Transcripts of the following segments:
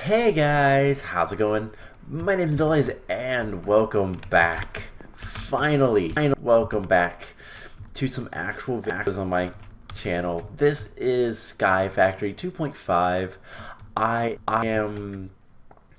Hey guys, how's it going? My name's Delays and welcome back. Finally, welcome back to some actual videos on my channel. This is Sky Factory 2.5. I am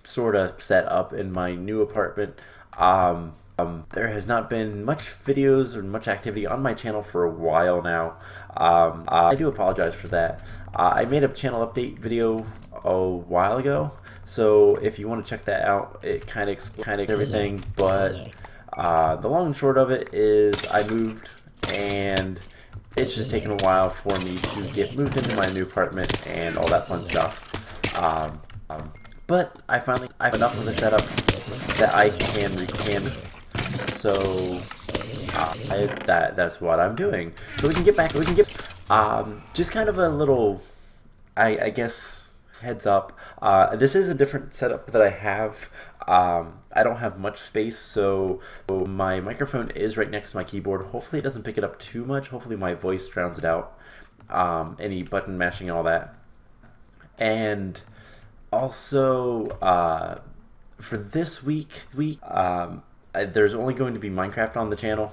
sort of set up in my new apartment. There has not been much videos or much activity on my channel for a while now. I do apologize for that. I made a channel update video a while ago, so if you want to check that out, it kind of explains everything. But the long and short of it is I moved, and it's just taken a while for me to get moved into my new apartment and all that fun stuff. But I finally have enough of the setup that I can record. So that's what I'm doing. So we can get back. Just kind of a little, I guess, heads up. This is a different setup that I have. I don't have much space, so my microphone is right next to my keyboard. Hopefully it doesn't pick it up too much. Hopefully my voice drowns it out. Any button mashing and all that. And also, for this week, there's only going to be Minecraft on the channel.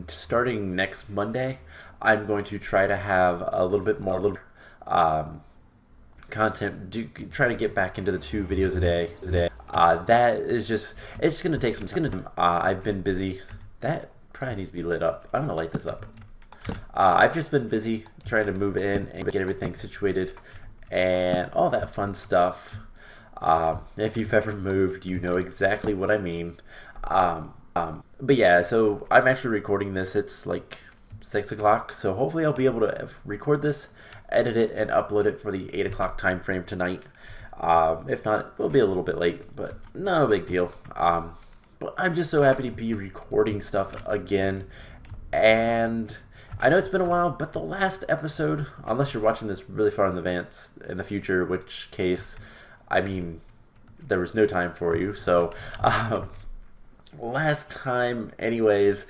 Starting next Monday, I'm going to try to have a little bit more content. Try to get back into the 2 videos a day. That is it's gonna take some time. I've been busy. That probably needs to be lit up. I'm gonna light this up. I've just been busy trying to move in and get everything situated and all that fun stuff. If you've ever moved, you know exactly what I mean. But yeah, so I'm actually recording this. It's like 6 o'clock, so hopefully I'll be able to record this, edit it, and upload it for the 8 o'clock time frame tonight. If not, it'll be a little bit late, but not a big deal. But I'm just so happy to be recording stuff again. And I know it's been a while, but the last episode, unless you're watching this really far in advance in the future, which case, I mean, there was no time for you. So last time, anyways,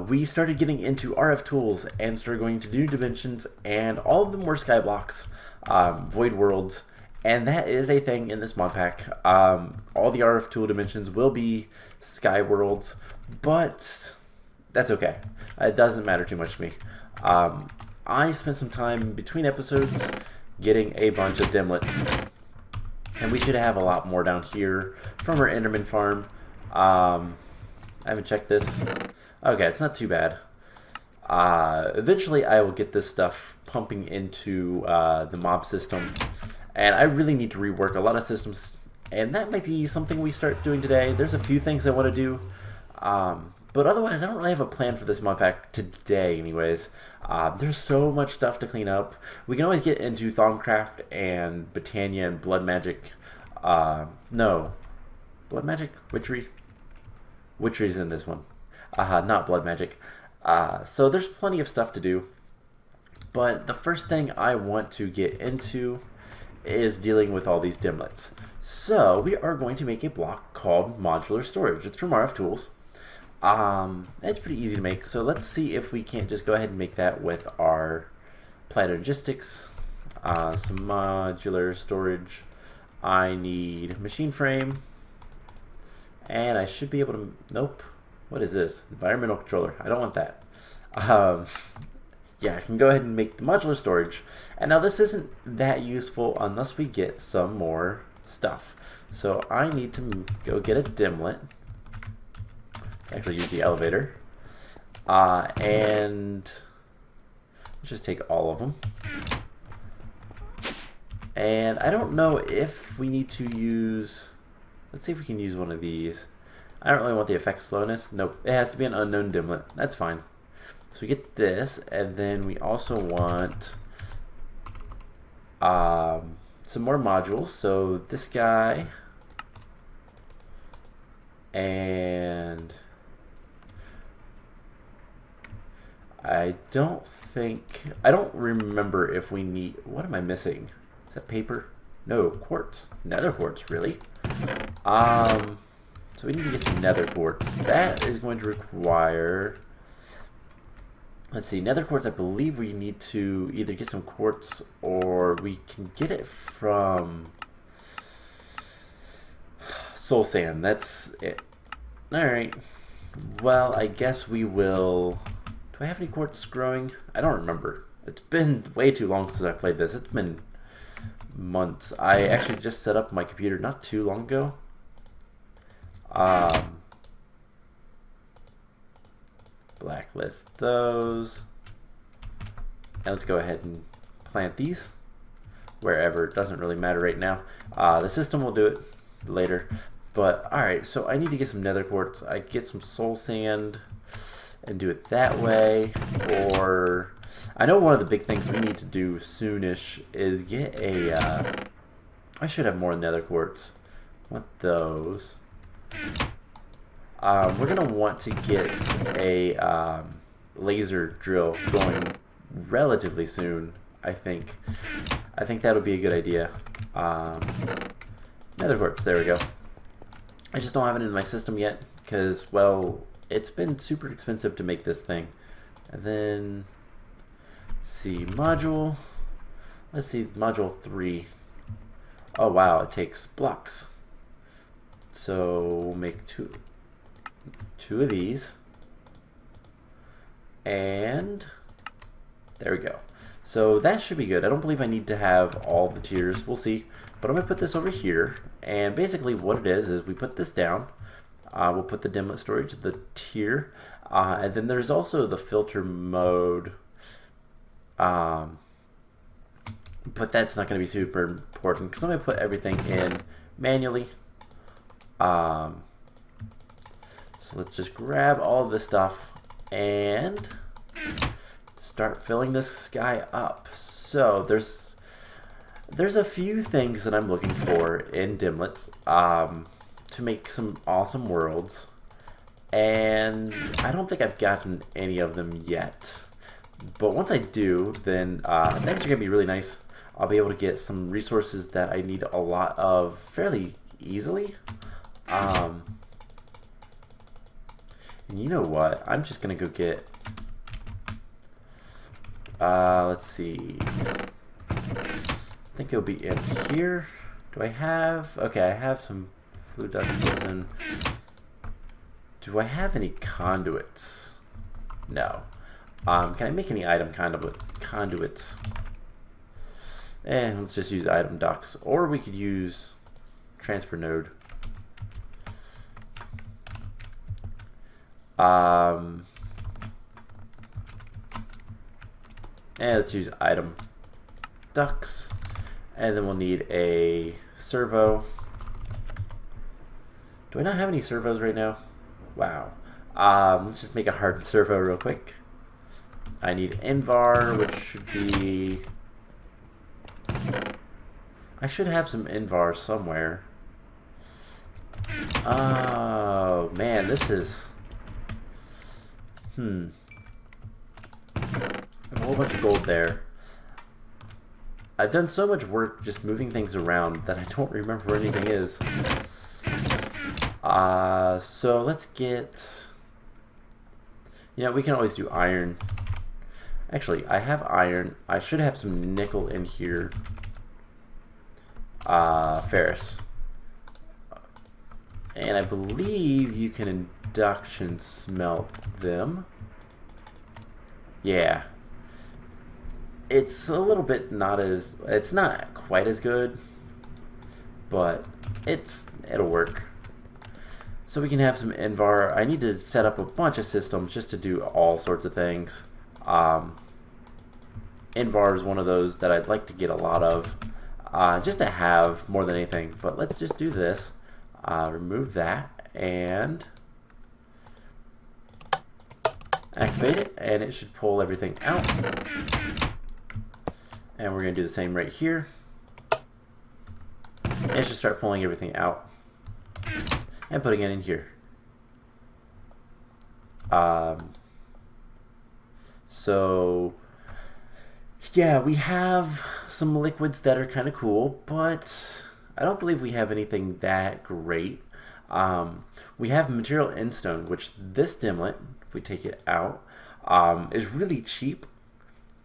we started getting into RF tools and started going to new dimensions, and all of them were skyblocks, void worlds, and that is a thing in this mod pack. All the RF tool dimensions will be sky worlds, but that's okay. It doesn't matter too much to me. I spent some time between episodes getting a bunch of dimlets, and we should have a lot more down here from our Enderman farm. I haven't checked this. Okay, it's not too bad. Eventually I will get this stuff pumping into the mob system, and I really need to rework a lot of systems, and that might be something we start doing today. There's a few things I want to do, but otherwise I don't really have a plan for this mod pack today anyways. There's so much stuff to clean up. We can always get into Thaumcraft and Botania and Blood Magic. No. Blood Magic? Witchery? Witchery's in this one. Not Blood Magic. So there's plenty of stuff to do. But the first thing I want to get into is dealing with all these dimlets. So we are going to make a block called modular storage. It's from RF Tools. It's pretty easy to make. So let's see if we can't just go ahead and make that with our Planogistics. Some modular storage. I need machine frame. And I should be able to, nope. What is this? Environmental controller. I don't want that. Yeah, I can go ahead and make the modular storage. And now this isn't that useful unless we get some more stuff. So I need to go get a dimlet. Let's actually use the elevator. And just take all of them. And I don't know if we need to use, let's see if we can use one of these. I don't really want the effect slowness. Nope, it has to be an unknown dimlet. That's fine. So we get this, and then we also want some more modules. So this guy, and I don't remember if we need, what am I missing? Is that paper? No, quartz. Nether quartz, really? So we need to get some nether quartz. That is going to require, let's see, nether quartz, I believe we need to either get some quartz or we can get it from, soul sand, that's it. Alright. Well, I guess we will... Do I have any quartz growing? I don't remember. It's been way too long since I played this. It's been months. I actually just set up my computer not too long ago. Blacklist those. And let's go ahead and plant these wherever. It doesn't really matter right now. The system will do it later. But alright, so I need to get some nether quartz. I get some soul sand and do it that way. Or I know one of the big things we need to do soonish is get a I should have more nether quartz. Want those. We're gonna want to get a laser drill going relatively soon. I think that'll be a good idea. Nether quartz, there we go. I just don't have it in my system yet because, well, it's been super expensive to make this thing. And then, let's see, module. Let's see, module 3. Oh wow, it takes blocks. So we'll make two of these. And there we go. So that should be good. I don't believe I need to have all the tiers. We'll see. But I'm going to put this over here. And basically what it is we put this down. We'll put the dimlet storage, the tier. And then there's also the filter mode. But that's not going to be super important because I'm going to put everything in manually. So let's just grab all of this stuff and start filling this guy up. So there's a few things that I'm looking for in dimlets to make some awesome worlds, and I don't think I've gotten any of them yet. But once I do, then things are gonna be really nice. I'll be able to get some resources that I need a lot of fairly easily. And you know what? I'm just gonna go get. Let's see. I think it'll be in here. Do I have? Okay, I have some flue ducts in. Do I have any conduits? No. Can I make any item conduits? And let's just use item ducts, or we could use transfer node. And let's use item ducts, and then we'll need a servo. Do I not have any servos right now? Wow. Let's just make a hardened servo real quick. I need Invar, which should be... I should have some Invar somewhere. Oh, man, this is... I have a whole bunch of gold there. I've done so much work just moving things around that I don't remember where anything is. So let's get... You know, we can always do iron. Actually, I have iron. I should have some nickel in here. Ferrous. And I believe you can induction smelt them. Yeah. It's a little bit not as... It's not quite as good, but it'll work. So we can have some Invar. I need to set up a bunch of systems just to do all sorts of things. Invar is one of those that I'd like to get a lot of, just to have more than anything. But let's just do this. Remove that and activate it, and it should pull everything out. And we're going to do the same right here. And it should start pulling everything out and putting it in here. So yeah, we have some liquids that are kind of cool, but I don't believe we have anything that great. We have material endstone, which this dimlet, if we take it out, is really cheap,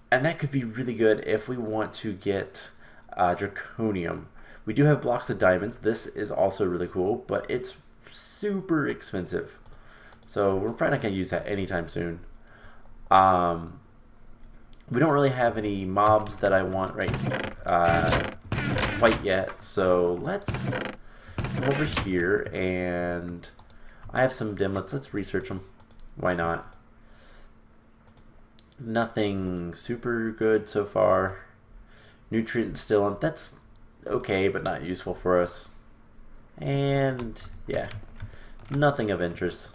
and that could be really good if we want to get draconium, We do have blocks of diamonds. This is also really cool, but it's super expensive. So we're probably not going to use that anytime soon. We don't really have any mobs that I want quite yet. So let's come over here, and I have some dimlets. Let's research them. Why not? Nothing super good so far. Nutrient distillant, that's okay, but not useful for us. And yeah, nothing of interest.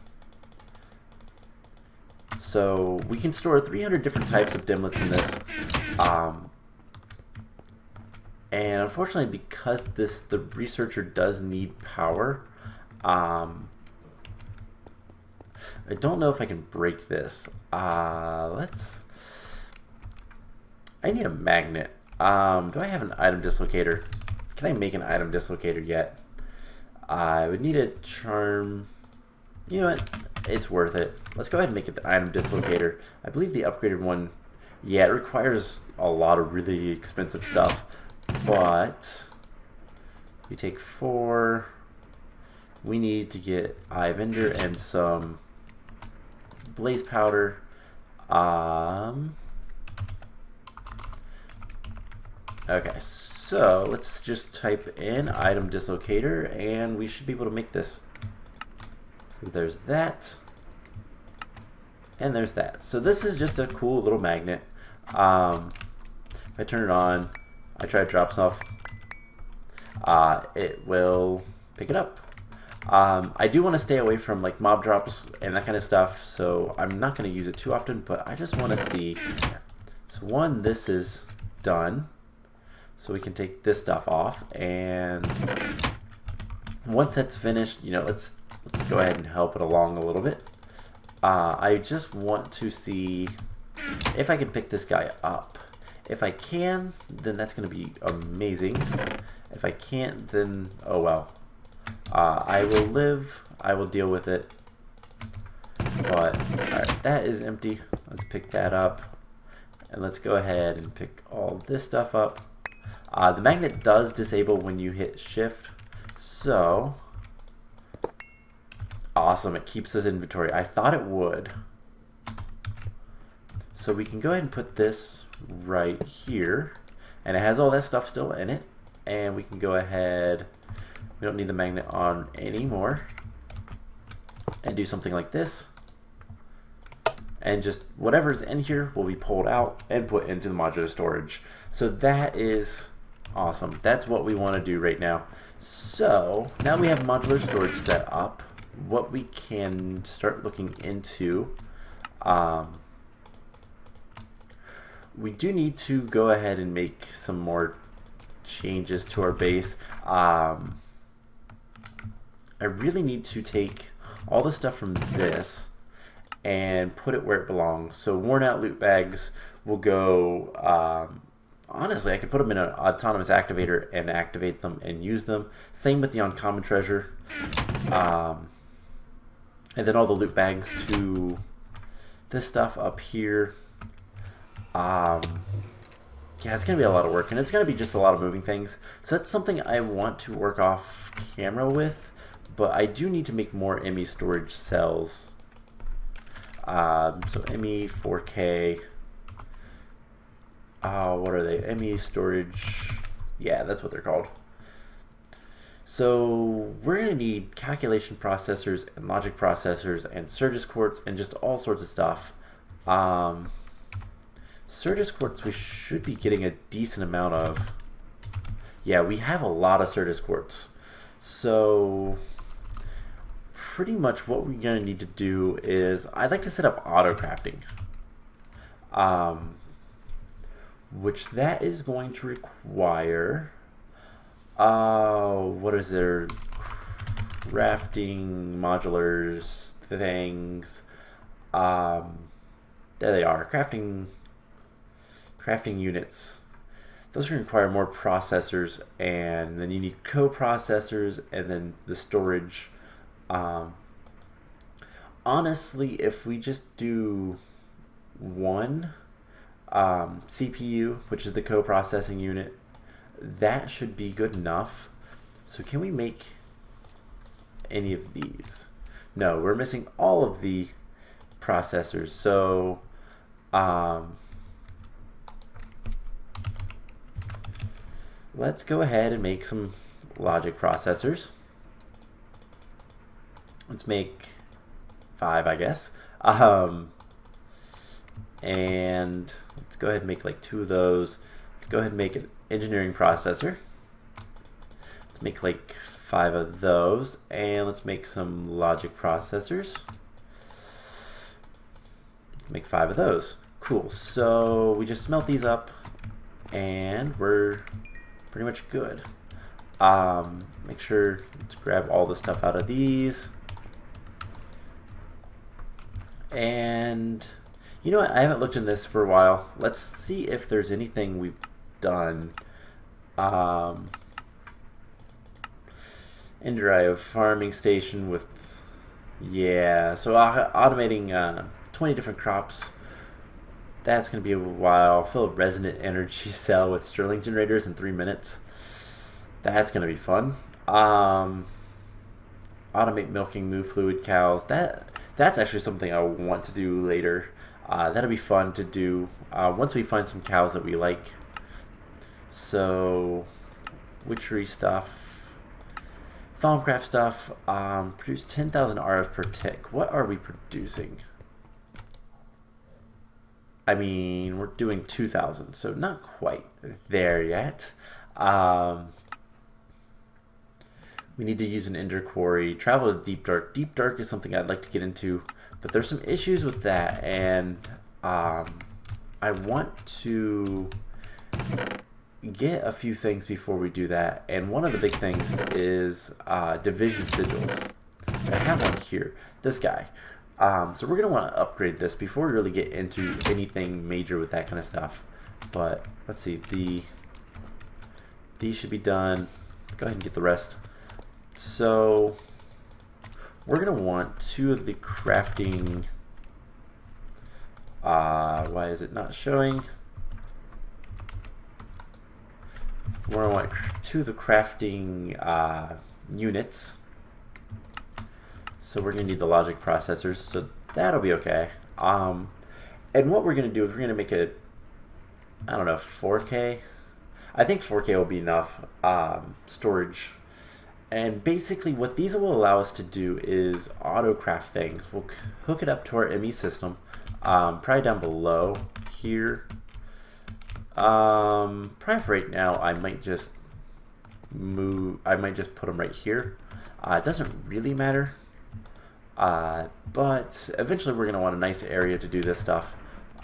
So we can store 300 different types of dimlets in this. And unfortunately, because the researcher does need power, I don't know if I can break this. I need a magnet. Do I have an item dislocator? Can I make an item dislocator yet? I would need a charm. You know what? It's worth it. Let's go ahead and make an item dislocator. I believe the upgraded one, yeah, it requires a lot of really expensive stuff. But we take 4. We need to get eye vendor and some blaze powder. Okay, so let's just type in item dislocator and we should be able to make this. So there's that. And there's that. So this is just a cool little magnet. If I turn it on, I try to drop stuff, it will pick it up. I do want to stay away from like mob drops and that kind of stuff, so I'm not going to use it too often, but I just want to see. So one, this is done. So we can take this stuff off, and once that's finished, you know, let's go ahead and help it along a little bit. I just want to see if I can pick this guy up. If I can, then that's going to be amazing. If I can't, then oh well. I will live. I will deal with it. But alright, that is empty. Let's pick that up, and let's go ahead and pick all this stuff up. The magnet does disable when you hit shift, so awesome, it keeps this inventory. I thought it would. So we can go ahead and put this right here, and it has all that stuff still in it, and we can go ahead, we don't need the magnet on anymore, and do something like this, and just whatever's in here will be pulled out and put into the modular storage. So that is awesome. That's what we want to do right now. So now we have modular storage set up. What we can start looking into, we do need to go ahead and make some more changes to our base. I really need to take all the stuff from this and put it where it belongs. So worn out loot bags will go, honestly, I could put them in an autonomous activator and activate them and use them. Same with the uncommon treasure. And then all the loot bags to this stuff up here. Yeah, it's going to be a lot of work, and it's going to be just a lot of moving things. So that's something I want to work off camera with, but I do need to make more ME storage cells. So ME 4K. What are they? ME storage. Yeah, that's what they're called. So we're going to need calculation processors and logic processors and Surges quartz and just all sorts of stuff. Surges quartz we should be getting a decent amount of. Yeah, we have a lot of Surges quartz. So pretty much what we're going to need to do is I'd like to set up auto crafting. Which that is going to require, what is there, crafting modulars things, there they are, crafting units. Those are going to require more processors, and then you need co-processors, and then the storage. Honestly, if we just do one CPU, which is the co-processing unit, that should be good enough. So can we make any of these? No, we're missing all of the processors. So let's go ahead and make some logic processors. Let's make 5, I guess. And let's go ahead and make like 2 of those. Let's go ahead and make an engineering processor. Let's make like 5 of those, and let's make some logic processors. Make 5 of those. Cool. So we just smelt these up, and we're pretty much good. Make sure to grab all the stuff out of these. And you know what? I haven't looked in this for a while. Let's see if there's anything we've done. Enderive farming station with, yeah, so automating 20 different crops. That's going to be a while. Fill a resonant energy cell with Stirling generators in 3 minutes. That's going to be fun. Automate milking moo fluid cows. That's actually something I want to do later. That'll be fun to do once we find some cows that we like. So, witchery stuff. Thaumcraft stuff, produce 10,000 RF per tick. What are we producing? I mean, we're doing 2,000, so not quite there yet. We need to use an ender quarry. Travel to Deep Dark. Deep Dark is something I'd like to get into, but there's some issues with that, and I want to get a few things before we do that, and one of the big things is division sigils. I have one here, this guy. So we're going to want to upgrade this before we really get into anything major with that kind of stuff. But let's see, these should be done. Go ahead and get the rest. So we're going to want 2 of the crafting. Why is it not showing? We're going to want 2 of the crafting units. So we're going to need the logic processors, so that'll be okay. And what we're going to do is we're going to make a, I don't know, 4K? I think 4K will be enough storage. And basically what these will allow us to do is auto-craft things. We'll hook it up to our ME system, probably down below here. Probably for right now, I might just put them right here. It doesn't really matter. But eventually we're going to want a nice area to do this stuff.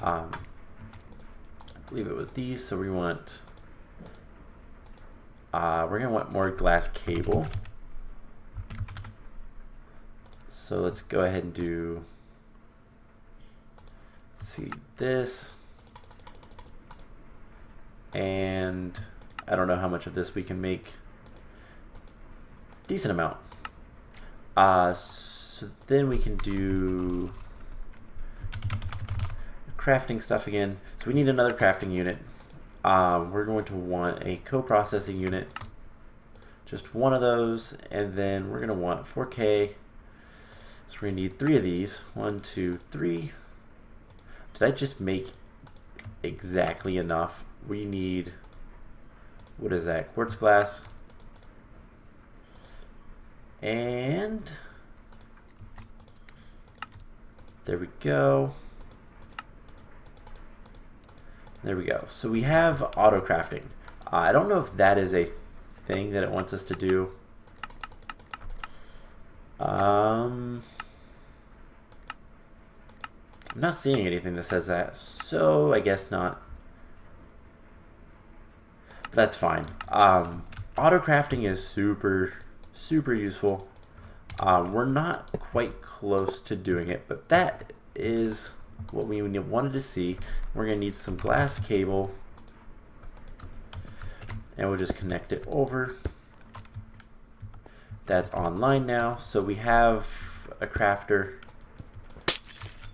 I believe it was these, so we want, we're going to want more glass cable. So let's go ahead and do, let's see, this. And I don't know how much of this we can make. Decent amount. So then we can do crafting stuff again. So we need another crafting unit. We're going to want a co-processing unit, just 1 of those, and then we're going to want 4K. So we're going to need 3 of these. 1, 2, 3. Did I just make exactly enough? We need, what is that, quartz glass, and there we go. There we go. So we have auto crafting. I don't know if that is a thing that it wants us to do. I'm not seeing anything that says that, so I guess not. That's fine. Auto crafting is super useful. We're not quite close to doing it, but that is what we wanted to see. We're going to need some glass cable, and we'll just connect it over. That's online now, so we have a crafter.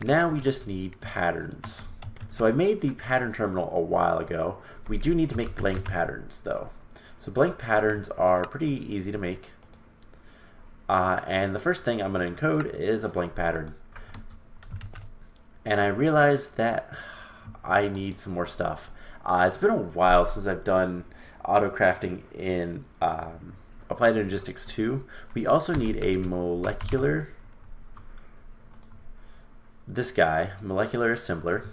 Now we just need patterns. So I made the pattern terminal a while ago. We do need to make blank patterns though. So blank patterns are pretty easy to make. And the first thing I'm going to encode is a blank pattern. And I realized that I need some more stuff. It's been a while since I've done auto crafting in Applied Logistics 2. We also need a molecular, this guy, molecular assembler,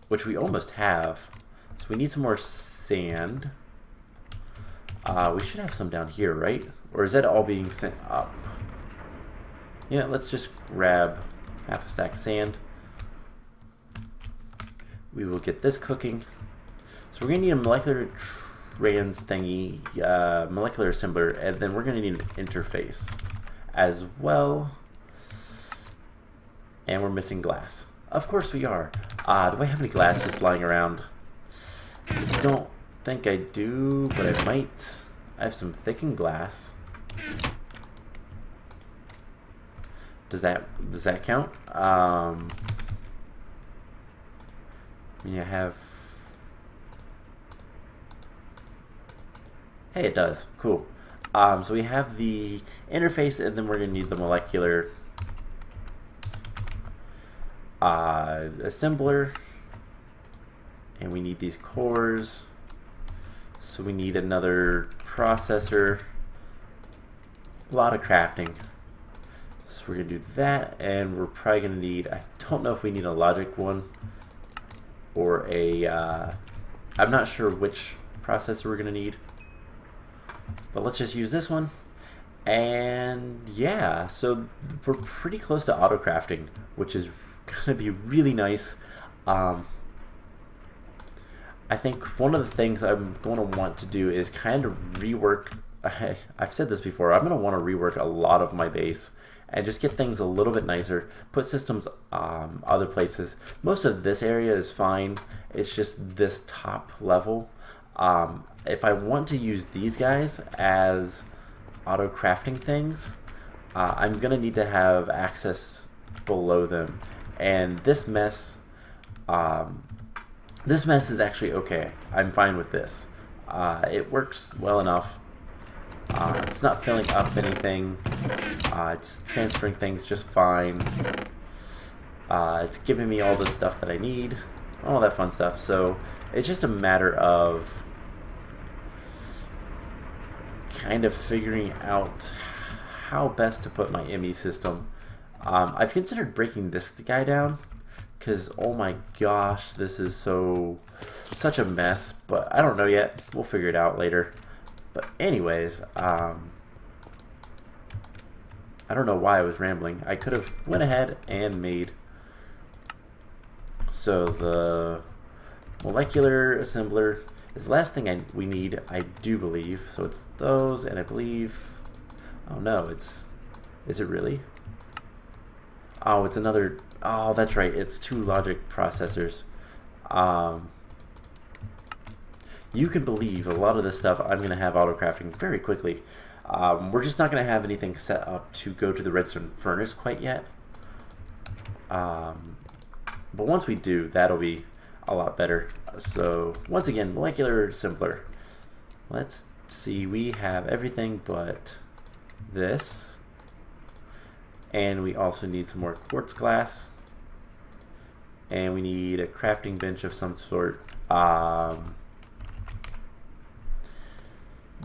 which we almost have. So we need some more sand. We should have some down here, right? Or is that all being sent up? Yeah, let's just grab half a stack of sand. We will get this cooking. So we're going to need a molecular trans thingy, molecular assembler, and then we're going to need an interface as well. And we're missing glass. Of course we are. Do I have any glass just lying around? I don't think I do, but I might. I have some thickened glass. Does that count? Yeah, I have. Hey, it does. Cool. So we have the interface, and then we're gonna need the molecular assembler, and we need these cores. So we need another processor. A lot of crafting. So we're gonna do that, and we're probably gonna need, I don't know if we need a logic one or a, I'm not sure which processor we're gonna need, but let's just use this one. And yeah, so we're pretty close to auto crafting, which is gonna be really nice. I think one of the things I'm going to want to do is kind of rework, I've said this before, I'm going to want to rework a lot of my base and just get things a little bit nicer, put systems other places. Most of this area is fine, it's just this top level. If I want to use these guys as auto crafting things, I'm going to need to have access below them. And this mess is actually okay. I'm fine with this. It works well enough. It's not filling up anything. It's transferring things just fine. It's giving me all the stuff that I need. All that fun stuff. So it's just a matter of kind of figuring out how best to put my ME system. I've considered breaking this guy down, because oh my gosh, this is such a mess, but I don't know yet. We'll figure it out later. But anyways, I don't know why I was rambling. I could have went ahead and made, so the molecular assembler is the last thing we need, I do believe. So it's those, and I believe, oh no, is it really? Oh, it's another, oh, that's right, it's 2 logic processors. You can believe a lot of this stuff I'm going to have auto crafting very quickly. We're just not going to have anything set up to go to the redstone furnace quite yet. But once we do, that'll be a lot better. So once again, molecular assembler. Let's see, we have everything but this. And we also need some more quartz glass. And we need a crafting bench of some sort.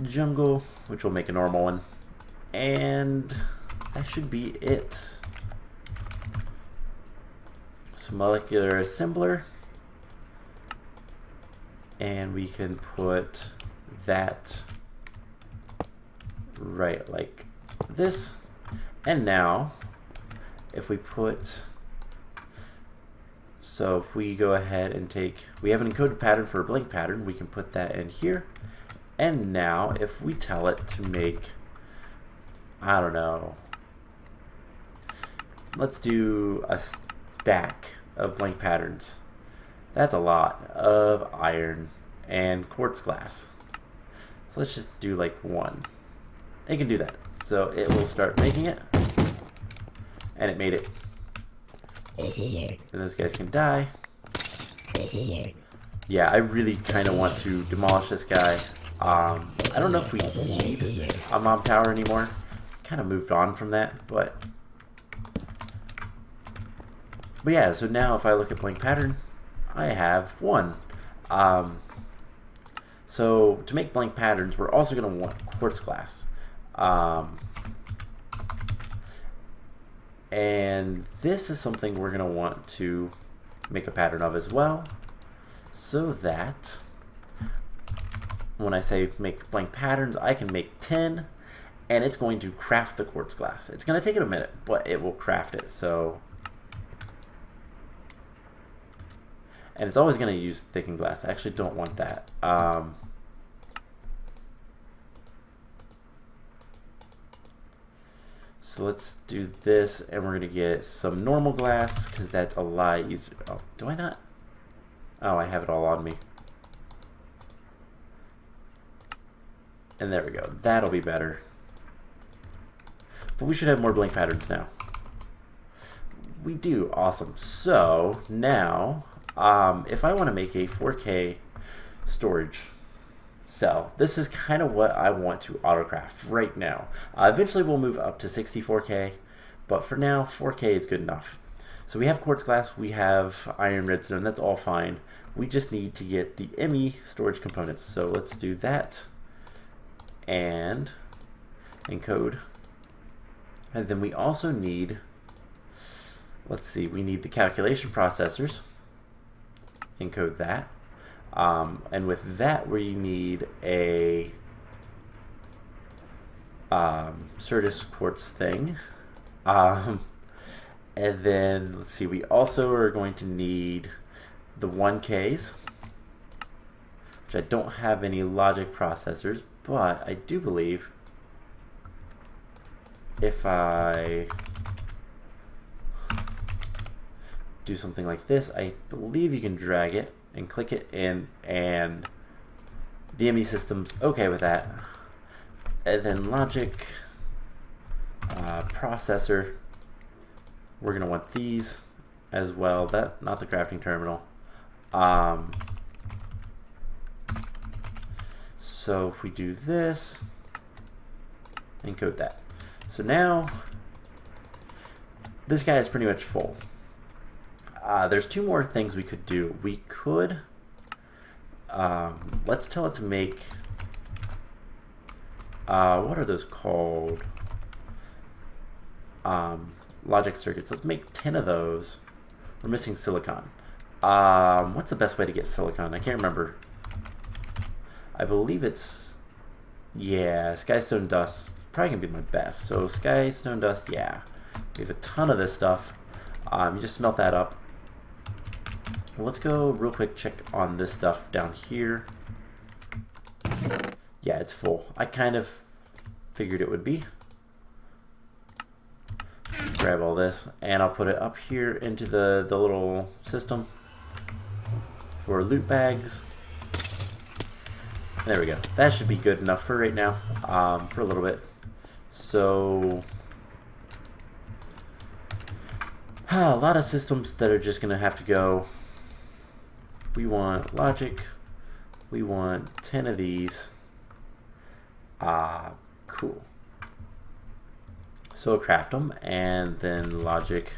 Jungle, which will make a normal one. And that should be it. So molecular assembler. And we can put that right like this. And now, if we put, so if we go ahead and take, we have an encoded pattern for a blank pattern, we can put that in here. And now, if we tell it to make, I don't know, let's do a stack of blank patterns. That's a lot of iron and quartz glass. So let's just do like 1. It can do that. So it will start making it. And it made it. And those guys can die. Yeah, I really kind of want to demolish this guy. I don't know if we need a mob tower anymore. Kind of moved on from that, but yeah. So now if I look at blank pattern, I have one. Um, so to make blank patterns, we're also going to want quartz glass. And this is something we're going to want to make a pattern of as well, so that when I say make blank patterns, I can make 10, and it's going to craft the quartz glass. It's going to take it a minute, but it will craft it. So, and it's always going to use thickened glass. I actually don't want that. So let's do this, and we're going to get some normal glass, because that's a lot easier. Oh, do I not? Oh, I have it all on me. And there we go. That'll be better. But we should have more blank patterns now. We do. Awesome. So now, if I want to make a 4K storage cell, this is kind of what I want to autocraft right now. Eventually we'll move up to 64K, but for now 4K is good enough. So we have quartz glass, we have iron redstone, that's all fine. We just need to get the ME storage components. So let's do that and encode. And then we also need, let's see, we need the calculation processors. Encode that. And with that, we need a Certus quartz thing. And then, let's see, we also are going to need the 1Ks, which I don't have any logic processors, but I do believe if I do something like this, I believe you can drag it and click it in, and the ME system's okay with that. And then logic processor, we're gonna want these as well. That, not the crafting terminal. So if we do this, encode that. So now this guy is pretty much full. There's two more things we could do. We could, let's tell it to make, what are those called? Logic circuits. Let's make 10 of those. We're missing silicon. What's the best way to get silicon? I can't remember. I believe it's, yeah, skystone dust. Probably gonna be my best. So skystone dust, yeah. We have a ton of this stuff. You just smelt that up. Let's go real quick check on this stuff down here. Yeah, it's full. I kind of figured it would be. Grab all this, and I'll put it up here into the little system for loot bags. There we go. That should be good enough for right now, for a little bit. So, a lot of systems that are just going to have to go. We want logic. We want 10 of these. Cool. So craft them, and then logic.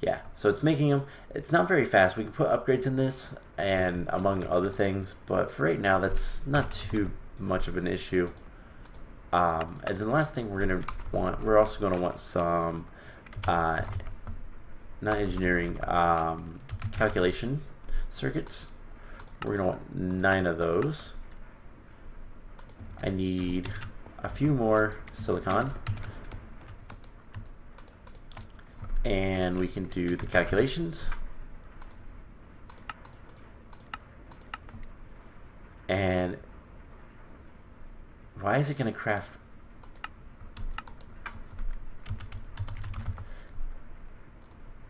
Yeah, so it's making them. It's not very fast. We can put upgrades in this, and among other things, but for right now, that's not too much of an issue. And then the last thing we're also gonna want some, not engineering, calculation circuits. We're gonna want 9 of those. I need a few more silicon, and we can do the calculations. And why is it going to craft?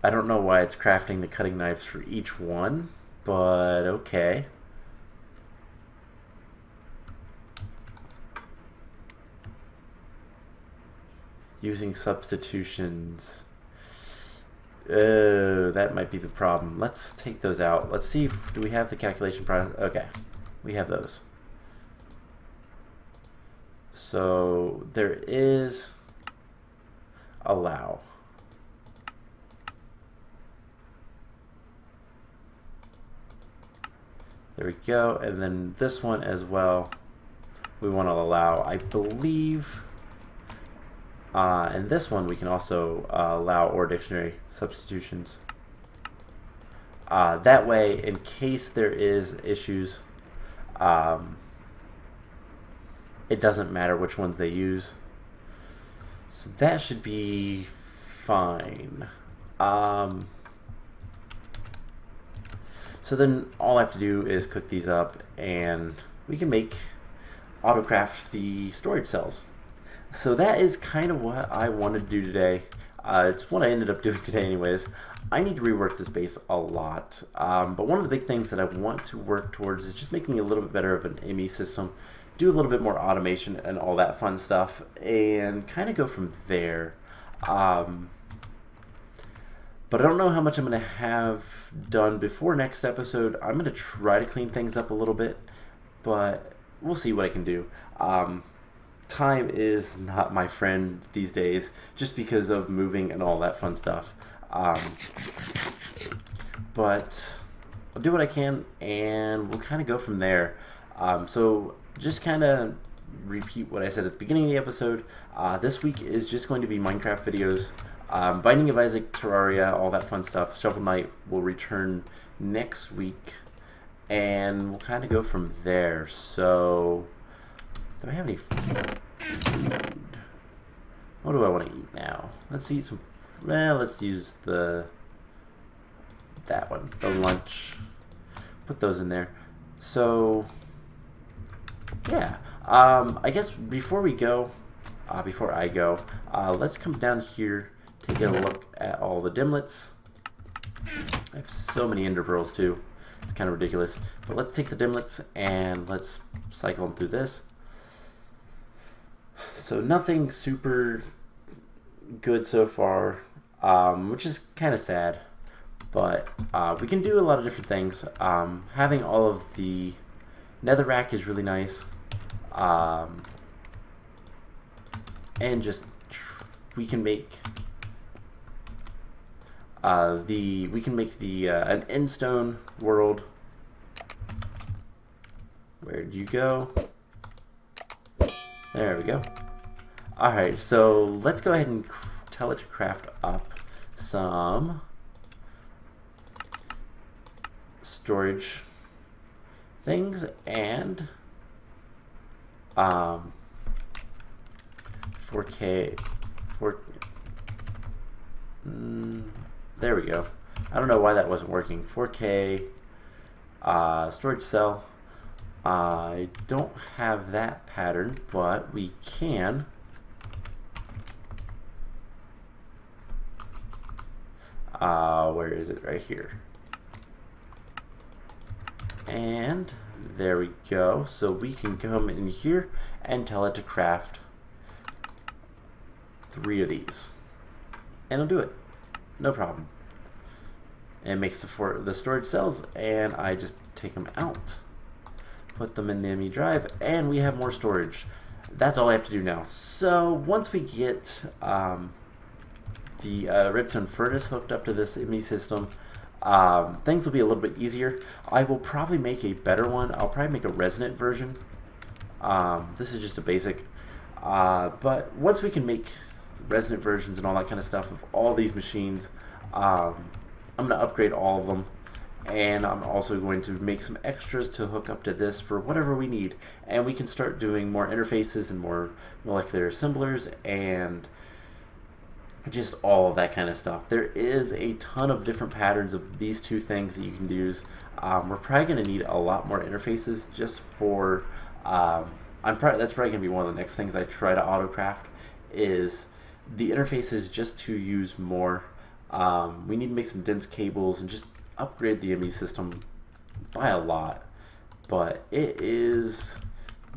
I don't know why it's crafting the cutting knives for each one, but okay. Using substitutions. Oh, that might be the problem. Let's take those out. Let's see if, do we have the calculation process? Okay, we have those. So there is allow. There we go. And then this one as well, we want to allow, I believe. And this one we can also allow or dictionary substitutions. That way, in case there is issues, it doesn't matter which ones they use. So that should be fine. So then all I have to do is cook these up and we can make autocraft the storage cells. So that is kind of what I wanted to do today. It's what I ended up doing today anyways. I need to rework this base a lot. But one of the big things that I want to work towards is just making a little bit better of an ME system, do a little bit more automation and all that fun stuff, and kind of go from there. But I don't know how much I'm going to have done before next episode. I'm going to try to clean things up a little bit, but we'll see what I can do. Time is not my friend these days, just because of moving and all that fun stuff. But I'll do what I can, and we'll kind of go from there. So just kind of repeat what I said at the beginning of the episode. This week is just going to be Minecraft videos. Binding of Isaac, Terraria, all that fun stuff. Shovel Knight will return next week, and we'll kind of go from there. So, do I have any food? What do I want to eat now? Let's eat some. Well, let's use that one, the lunch. Put those in there. So, yeah. I guess before I go, let's come down here. Take a look at all the dimlets. I have so many ender pearls too. It's kind of ridiculous. But let's take the dimlets and let's cycle them through this. So nothing super good so far, which is kind of sad. But we can do a lot of different things. Having all of the netherrack is really nice. And just we can make an endstone world. Where'd you go? There we go. Alright, so let's go ahead and tell it to craft up some storage things and 4K. There we go. I don't know why that wasn't working. 4K storage cell. I don't have that pattern, but we can. Where is it? Right here. And there we go. So we can come in here and tell it to craft 3 of these. And it'll do it. No problem. And it makes the storage cells, and I just take them out. Put them in the ME drive, and we have more storage. That's all I have to do now. So once we get the redstone furnace hooked up to this ME system, things will be a little bit easier. I will probably make a better one. I'll probably make a resonant version. This is just a basic. But once we can make resonant versions and all that kind of stuff of all these machines, I'm going to upgrade all of them. And I'm also going to make some extras to hook up to this for whatever we need. And we can start doing more interfaces and more molecular assemblers and just all of that kind of stuff. There is a ton of different patterns of these two things that you can use. We're probably going to need a lot more interfaces just for... that's probably going to be one of the next things I try to autocraft is the interfaces just to use more. We need to make some dense cables and just upgrade the ME system by a lot, but it is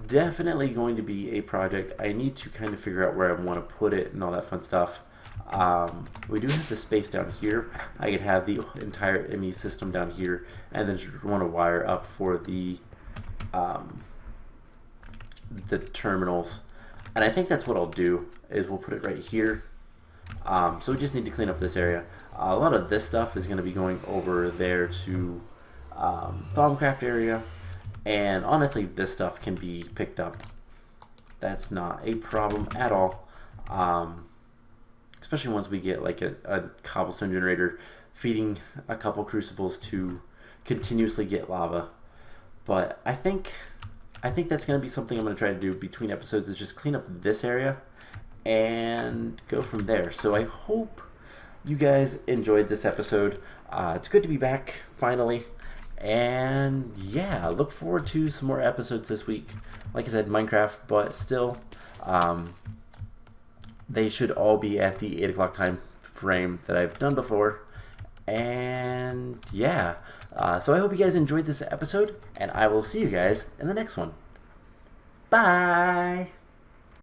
definitely going to be a project. I need to kind of figure out where I want to put it and all that fun stuff. We do have the space down here. I could have the entire ME system down here, and then just want to wire up for the terminals. And I think that's what I'll do, is we'll put it right here. So we just need to clean up this area. A lot of this stuff is going to be going over there to Thaumcraft area, and honestly this stuff can be picked up. That's not a problem at all, especially once we get like a cobblestone generator feeding a couple crucibles to continuously get lava. But I think that's going to be something I'm going to try to do between episodes, is just clean up this area and go from there. So I hope you guys enjoyed this episode. It's good to be back finally, and yeah, look forward to some more episodes this week. Like I said, Minecraft, but still, they should all be at the 8 o'clock time frame that I've done before. And yeah, so I hope you guys enjoyed this episode, and I will see you guys in the next one. Bye!